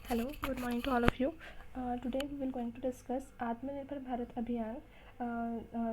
Hello, good morning to all of you. Today we will going to discuss आत्मनिर्भर भारत अभियान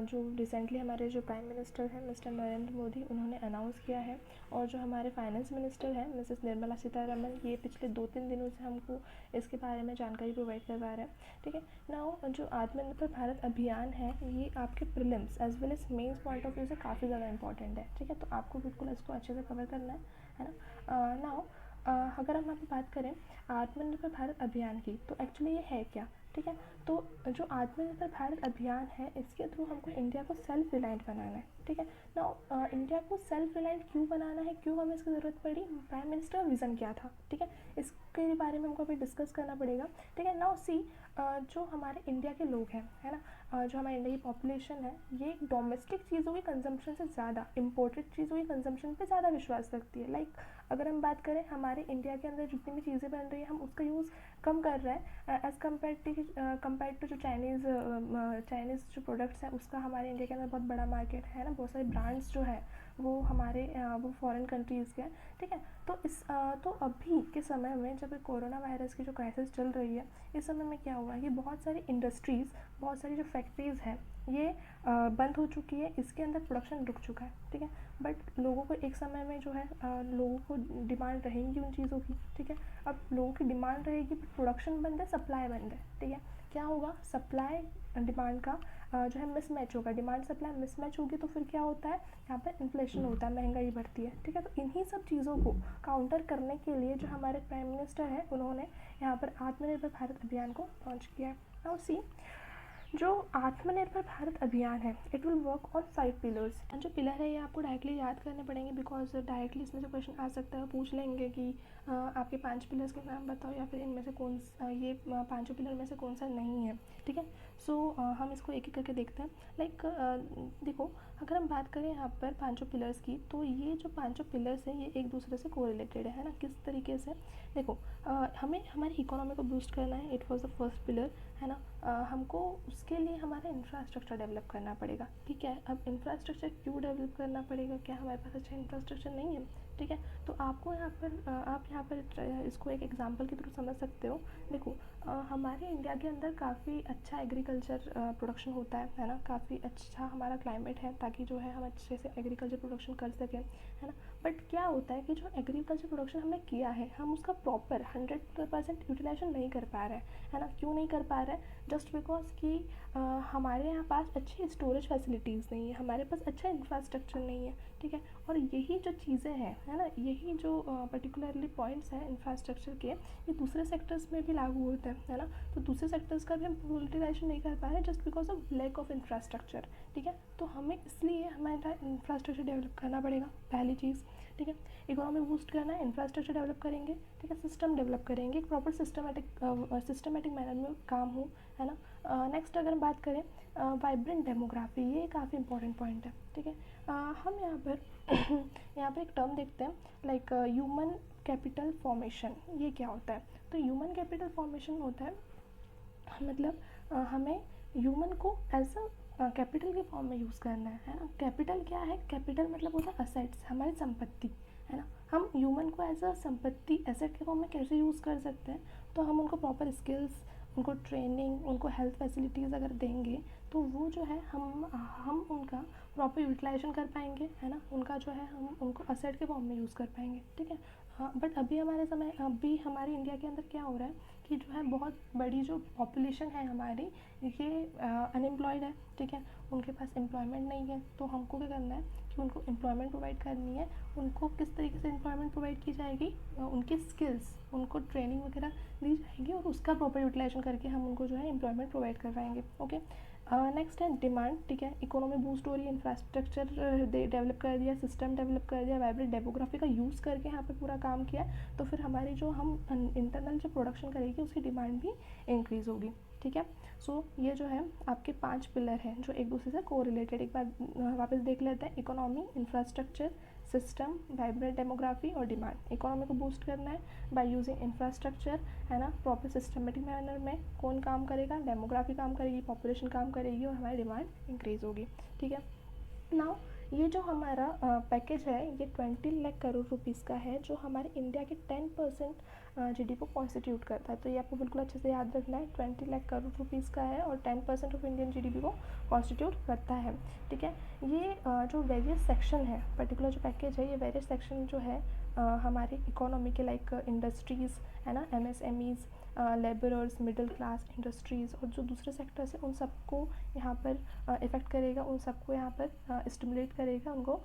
जो recently हमारे जो प्राइम मिनिस्टर हैं मिस्टर नरेंद्र मोदी उन्होंने अनाउंस किया है और जो हमारे फाइनेंस मिनिस्टर हैं मिसेस निर्मला सीतारमन ये पिछले 2-3 दिनों से हमको इसके बारे में जानकारी प्रोवाइड करवा रहे हैं। ठीक है, नाउ जो आत्मनिर्भर भारत अभियान है ये आपके prelims as well as mains point of view से काफ़ी ज़्यादा इंपॉर्टेंट है। ठीक है, तो आपको बिल्कुल इसको अच्छे से कवर करना है ना। नाउ अगर हम बात करें आत्मनिर्भर भारत अभियान की तो एक्चुअली ये है क्या। ठीक है, तो जो आत्मनिर्भर भारत अभियान है इसके थ्रू हमको इंडिया को सेल्फ रिलायंट बनाना है। ठीक है, नाउ इंडिया को सेल्फ रिलायंट क्यों बनाना है, क्यों हमें इसकी ज़रूरत पड़ी, प्राइम मिनिस्टर का विज़न क्या था। ठीक है, इसके बारे में हमको अभी डिस्कस करना पड़ेगा। ठीक है, नाउ सी जो हमारे इंडिया के लोग हैं है ना, जो हमारे इंडिया की पॉपुलेशन है ये डोमेस्टिक चीज़ों की कंजम्पशन से ज़्यादा इम्पोर्टेड चीज़ों की कंजम्पशन पे ज़्यादा विश्वास रखती है। लाइक अगर हम बात करें हमारे इंडिया के अंदर जितनी भी चीज़ें बन रही है हम उसका यूज़ कम कर रहे हैं एज़ कम्पेयर टू जो चाइनीज़ जो प्रोडक्ट्स हैं उसका हमारे इंडिया के अंदर बहुत बड़ा मार्केट है ना, बहुत सारे ब्रांड्स जो है वो हमारे वो फॉरेन कंट्रीज़ के हैं। ठीक है, तो अभी के समय में जब कोरोना वायरस की जो क्राइसिस चल रही है इस समय में क्या हुआ है कि बहुत सारी इंडस्ट्रीज़, बहुत सारी जो फैक्ट्रीज़ हैं ये बंद हो चुकी है, इसके अंदर प्रोडक्शन रुक चुका है। ठीक है, बट लोगों को एक समय में जो है लोगों को डिमांड रहेगी उन चीज़ों की। ठीक है, अब लोगों की डिमांड रहेगी बट प्रोडक्शन बंद है, सप्लाई बंद है। ठीक है, क्या होगा, सप्लाई डिमांड का जो है मिसमैच होगा, डिमांड सप्लाई मिसमैच होगी तो फिर क्या होता है, यहाँ पर इन्फ्लेशन होता है, महंगाई बढ़ती है। ठीक है, तो इन्हीं सब चीज़ों को काउंटर करने के लिए जो हमारे प्राइम मिनिस्टर है उन्होंने यहाँ पर आत्मनिर्भर भारत अभियान को लॉन्च किया है। नाउ सी जो आत्मनिर्भर भारत अभियान है it will work on 5 pillars. जो पिलर है ये आपको डायरेक्टली याद करने पड़ेंगे बिकॉज डायरेक्टली इसमें से क्वेश्चन आ सकता है, पूछ लेंगे कि आपके 5 पिलर्स के नाम बताओ या फिर इनमें से कौन ये 5 पिलर में से कौन सा नहीं है। ठीक है, सो हम इसको एक एक करके देखते हैं। लाइक देखो अगर हम बात करें यहाँ पर 5 पिलर्स की तो ये जो 5 पिलर्स हैं ये एक दूसरे से कोरिलेटेड है ना। किस तरीके से, देखो हमें हमारी इकोनॉमी को बूस्ट करना है, it was the first pillar है ना। हमको उसके लिए हमारा इंफ्रास्ट्रक्चर डेवलप करना पड़ेगा। ठीक है, अब इंफ्रास्ट्रक्चर क्यों डेवलप करना पड़ेगा, क्या हमारे पास अच्छा इंफ्रास्ट्रक्चर नहीं है। ठीक है, तो आपको यहाँ पर आप यहाँ पर इसको एक एग्जांपल के थ्रू समझ सकते हो। देखो हमारे इंडिया के अंदर काफ़ी अच्छा एग्रीकल्चर प्रोडक्शन होता है ना, काफ़ी अच्छा हमारा क्लाइमेट है ताकि जो है हम अच्छे से एग्रीकल्चर प्रोडक्शन कर सकें, है ना। बट क्या होता है कि जो एग्रीकल्चर प्रोडक्शन हमने किया है हम उसका प्रॉपर 100% यूटिलाइजेशन नहीं कर पा रहे हैं, है ना। क्यों नहीं कर पा रहे हैं, जस्ट बिकॉज कि हमारे यहाँ पास अच्छी स्टोरेज फैसिलिटीज़ नहीं है, हमारे पास अच्छा इंफ्रास्ट्रक्चर नहीं है। ठीक है, और यही जो चीज़ें हैं है ना, यही जो पर्टिकुलरली पॉइंट्स हैं इंफ्रास्ट्रक्चर के ये दूसरे सेक्टर्स में भी लागू होते हैं, है ना। तो दूसरे सेक्टर्स का भी हम यूटिलाइजेशन नहीं कर पा रहे just because of lack of infrastructure. ठीक है, तो हमें इसलिए हमारा इंफ्रास्ट्रक्चर डेवलप करना पड़ेगा, पहली चीज़। ठीक है, इकोनॉमी बूस्ट करना है, इंफ्रास्ट्रक्चर डेवलप करेंगे। ठीक है, सिस्टम डेवलप करेंगे, एक प्रॉपर सिस्टमेटिक मैनर में काम हो, है ना। नेक्स्ट अगर हम बात करें वाइब्रेंट डेमोग्राफी, ये काफ़ी इंपॉर्टेंट पॉइंट है। ठीक है, हम यहाँ पर यहाँ पर एक टर्म देखते हैं लाइक ह्यूमन कैपिटल फॉर्मेशन। ये क्या होता है, तो ह्यूमन कैपिटल फॉर्मेशन होता है मतलब हमें ह्यूमन को एज अ कैपिटल के फॉर्म में यूज़ करना है ना। कैपिटल क्या है, कैपिटल मतलब होता है असेट्स, हमारी संपत्ति, है ना। हम ह्यूमन को एज अ संपत्ति एसेट के फॉर्म में कैसे यूज़ कर सकते हैं, तो हम उनको प्रॉपर स्किल्स, उनको ट्रेनिंग, उनको हेल्थ फैसिलिटीज़ अगर देंगे तो वो जो है हम उनका प्रॉपर यूटिलाइजेशन कर पाएंगे, है ना। उनका जो है हम उनको असेट के फॉर्म में यूज़ कर पाएंगे। ठीक है, हाँ, बट अभी हमारे इंडिया के अंदर क्या हो रहा है कि जो है बहुत बड़ी जो पॉपुलेशन है हमारी ये अनएम्प्लॉयड है। ठीक है, उनके पास एम्प्लॉयमेंट नहीं है, तो हमको क्या करना है कि उनको एम्प्लॉयमेंट प्रोवाइड करनी है। उनको किस तरीके से एम्प्लॉयमेंट प्रोवाइड की जाएगी, उनकी स्किल्स, उनको ट्रेनिंग वगैरह दी जाएगी और उसका प्रॉपर यूटिलाइजेशन करके हम उनको जो है एम्प्लॉयमेंट प्रोवाइड करवाएंगे। ओके, नेक्स्ट है डिमांड। ठीक है, इकोनॉमी बूस्ट हो रही है, इंफ्रास्ट्रक्चर डेवलप कर दिया, सिस्टम डेवलप कर दिया, वाइब्रेंट डेमोग्राफी का यूज़ करके यहाँ पे पूरा काम किया, तो फिर हमारी जो हम इंटरनल जो प्रोडक्शन करेगी उसकी डिमांड भी इंक्रीज़ होगी। ठीक है, सो ये जो है आपके 5 पिलर हैं जो एक दूसरे से कोरिलेटेड। एक बार वापस देख लेते हैं, economy, infrastructure, system, vibrant demography और डिमांड। इकोनॉमी को बूस्ट करना है बाय यूजिंग इंफ्रास्ट्रक्चर, है ना, प्रॉपर सिस्टमेटिक मैनर में। कौन काम करेगा, डेमोग्राफी काम करेगी, पॉपुलेशन काम करेगी और हमारी डिमांड इंक्रीज़ होगी। ठीक है, नाउ ये जो हमारा पैकेज है ये 20 लाख करोड़ रुपीज़ का है जो हमारे इंडिया के 10% GDP को कॉन्स्टिट्यूट करता है। तो ये आपको बिल्कुल अच्छे से याद रखना है, 20 लाख करोड़ रुपीज़ का है और 10% ऑफ इंडियन GDP को कॉन्स्टिट्यूट करता है। ठीक है, ये जो वेरियस सेक्शन है, पर्टिकुलर जो पैकेज है, ये वेरियस सेक्शन जो है हमारे इकोनॉमी के, लाइक इंडस्ट्रीज़ है ना, MSMEs, labourers, middle class, industries और जो दूसरे सेक्टर्स हैं उन सबको यहाँ पर इफ़ेक्ट करेगा, उन सबको यहाँ पर स्टिमुलेट करेगा, उनको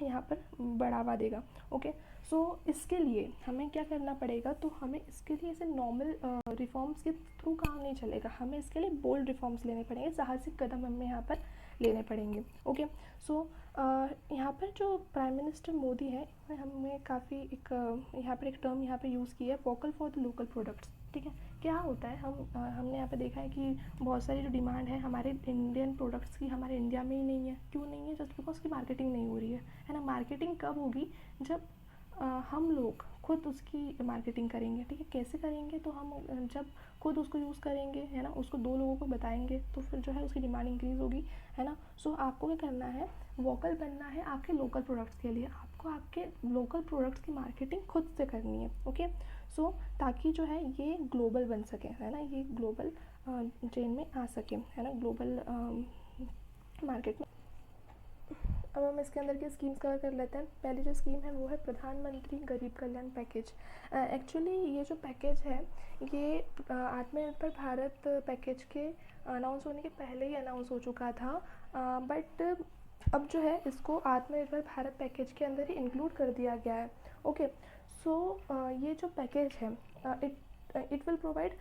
यहाँ पर बढ़ावा देगा। ओके, सो इसके लिए हमें क्या करना पड़ेगा, तो हमें इसके लिए ऐसे नॉर्मल रिफॉर्म्स के थ्रू काम नहीं चलेगा, हमें इसके लिए बोल्ड रिफॉर्म्स लेने पड़ेंगे, साहसिक कदम हमें यहाँ पर लेने पड़ेंगे। ओके, सो यहाँ पर जो प्राइम मिनिस्टर मोदी है, हमें काफ़ी एक यहाँ पर एक टर्म यहाँ पर यूज़ की है, vocal for the local products. ठीक है, क्या होता है, हमने यहाँ पे देखा है कि बहुत सारी जो डिमांड है हमारे इंडियन प्रोडक्ट्स की हमारे इंडिया में ही नहीं है। क्यों नहीं है? जस्ट बिकॉज की मार्केटिंग नहीं हो रही है ना। मार्केटिंग कब होगी? जब हम लोग खुद उसकी मार्केटिंग करेंगे। ठीक है, कैसे करेंगे? तो हम जब खुद उसको यूज़ करेंगे, है ना, उसको 2 लोगों को बताएंगे, तो फिर जो है उसकी डिमांड इंक्रीज़ होगी, है ना। सो आपको क्या करना है, वोकल बनना है आपके लोकल प्रोडक्ट्स के लिए। आपको आपके लोकल प्रोडक्ट्स की मार्केटिंग खुद से करनी है। ओके, सो ताकि जो है ये ग्लोबल बन सके, है ना, ये ग्लोबल चेन में आ सके, है ना, ग्लोबल मार्केट में। अब हम इसके अंदर की स्कीम्स कवर कर लेते हैं। पहली जो स्कीम है वो है प्रधानमंत्री गरीब कल्याण पैकेज। एक्चुअली ये जो पैकेज है ये आत्मनिर्भर भारत पैकेज के अनाउंस होने के पहले ही अनाउंस हो चुका था, बट अब जो है इसको आत्मनिर्भर भारत पैकेज के अंदर ही इंक्लूड कर दिया गया है। ओके, सो ये जो पैकेज है it will provide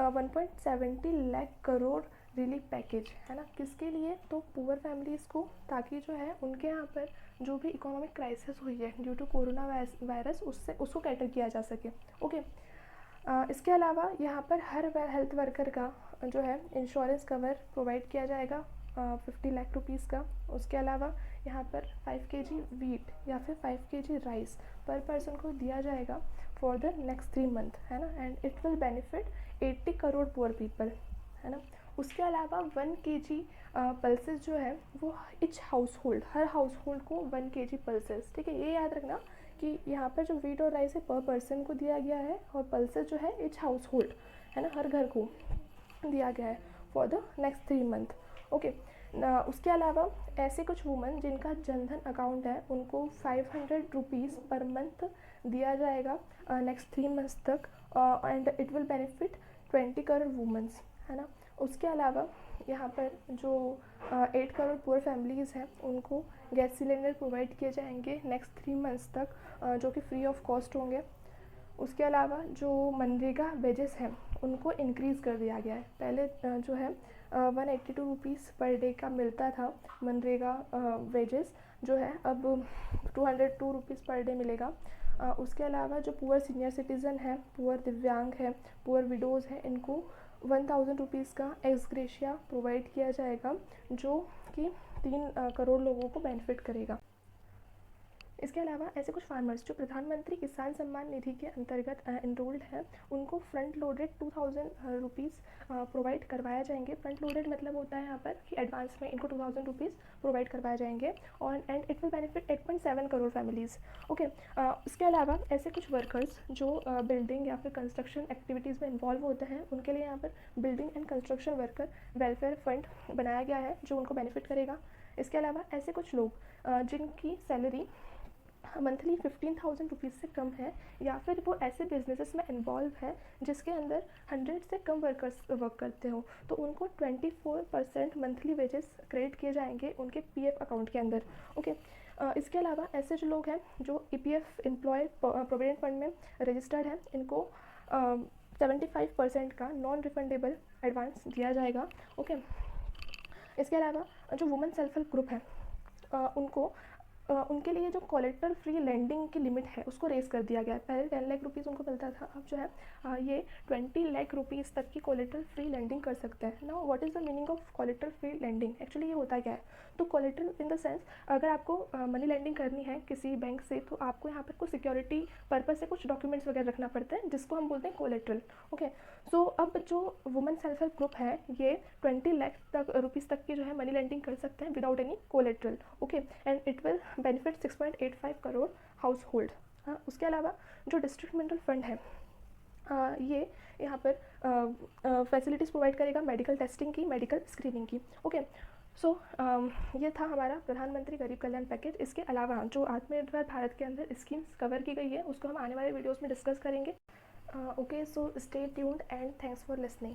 1.70 lakh crore relief package, है ना। किसके लिए? तो पुअर फैमिलीज़ को, ताकि जो है उनके यहाँ पर जो भी इकोनॉमिक क्राइसिस हुई है ड्यू टू कोरोना वायरस, उसको कैटर किया जा सके। ओके, इसके अलावा यहाँ पर हर हेल्थ वर्कर का जो है इंश्योरेंस कवर प्रोवाइड किया जाएगा 50 लाख रुपीज़ का। उसके अलावा यहाँ पर 5 kg वीट या फिर 5 kg राइस पर पर्सन को दिया जाएगा फॉर द नेक्स्ट 3 मंथ, है ना, and it will benefit 80 crore poor people, है ना। उसके अलावा 1 kg पल्सेस जो है वो इच हाउस होल्ड, हर हाउस होल्ड को 1 kg पल्सेस। ठीक है, ये याद रखना कि यहाँ पर जो वीट और राइस है पर पर्सन को दिया गया है और पल्सेस जो है इच हाउस होल्ड, है ना, हर घर को दिया गया है for the next 3 month. Okay, उसके अलावा ऐसे कुछ वुमेन जिनका जनधन अकाउंट है उनको 500 रुपीज़ पर मंथ दिया जाएगा नेक्स्ट 3 मंथ्स तक, and it will benefit 20 crore womens, है ना। उसके अलावा यहाँ पर जो 8 करोड़ पुअर फैमिलीज़ हैं उनको गैस सिलेंडर प्रोवाइड किए जाएंगे नेक्स्ट 3 मंथ्स तक, जो कि फ्री ऑफ कॉस्ट होंगे। उसके अलावा जो मनरेगा वेजेस हैं उनको इंक्रीज़ कर दिया गया है। पहले जो है 182 रुपीज़ पर डे का मिलता था मनरेगा वेजेस, जो है अब 202 रुपीज़ पर डे मिलेगा। उसके अलावा जो पुअर सीनियर सिटीज़न है, पुअर दिव्यांग है, पुअर विडोज़ है, इनको 1000 रुपीज़ का एक्स ग्रेशिया प्रोवाइड किया जाएगा, जो कि 3 करोड़ लोगों को बेनिफिट करेगा। इसके अलावा ऐसे कुछ फार्मर्स जो प्रधानमंत्री किसान सम्मान निधि के अंतर्गत इनरोल्ड हैं उनको फ्रंट लोडेड 2000 रुपीज़ प्रोवाइड करवाया जाएंगे। फ्रंट लोडेड मतलब होता है यहाँ पर कि एडवांस में इनको 2000 रुपीज़ प्रोवाइड करवाए जाएंगे और and it will benefit 8.7 crore families. Okay, इसके अलावा ऐसे कुछ वर्कर्स जो बिल्डिंग या फिर कंस्ट्रक्शन एक्टिविटीज़ में इन्वॉल्व होते हैं उनके लिए यहाँ पर building and construction worker welfare fund बनाया गया है जो उनको बेनिफिट करेगा। इसके अलावा ऐसे कुछ लोग जिनकी सैलरी मंथली 15,000 रुपीज़ से कम है या फिर वो ऐसे बिजनेसेस में इन्वॉल्व है जिसके अंदर 100 से कम वर्कर्स वर्क करते हो, तो उनको 24% मंथली वेजेस क्रेडिट किए जाएंगे उनके PF अकाउंट के अंदर। ओके, इसके अलावा ऐसे जो लोग हैं जो EPF एम्प्लॉय प्रोविडेंट फंड में रजिस्टर्ड हैं इनको 75% का नॉन रिफंडेबल एडवांस दिया जाएगा। ओके, इसके अलावा जो वुमेन सेल्फ हेल्प ग्रुप है उनके लिए जो कोलेटरल फ्री लेंडिंग की लिमिट है उसको रेज़ कर दिया गया है। पहले 10 लाख रुपीज़ उनको मिलता था, अब जो है ये 20 लाख रुपीज़ तक की कोलेटरल फ्री लेंडिंग कर सकते हैं। Now what is the meaning of collateral free lending? Actually ये होता क्या है? तो कोलेटरल इन द सेंस, अगर आपको मनी लेंडिंग करनी है किसी बैंक से तो आपको यहाँ पर कुछ सिक्योरिटी पर्पज़ से कुछ डॉक्यूमेंट्स वगैरह रखना पड़ता है जिसको हम बोलते हैं कोलेटरल। ओके, सो अब जो वुमेन सेल्फ हेल्प ग्रुप है ये 20 लाख रुपीज़ तक की जो है मनी लेंडिंग कर सकते हैं without any collateral. Okay, and it will benefit 6.85 crore house hold. उसके अलावा जो डिस्ट्रिक्ट मेंटल फंड है ये यहाँ पर फैसिलिटीज़ प्रोवाइड करेगा मेडिकल टेस्टिंग की, मेडिकल स्क्रीनिंग की। ओके, सो ये था हमारा प्रधानमंत्री गरीब कल्याण पैकेज। इसके अलावा जो आत्मनिर्भर भारत के अंदर स्कीम्स कवर की गई है उसको हम आने वाले वीडियोस में डिस्कस करेंगे। Okay, so stay tuned and thanks for listening.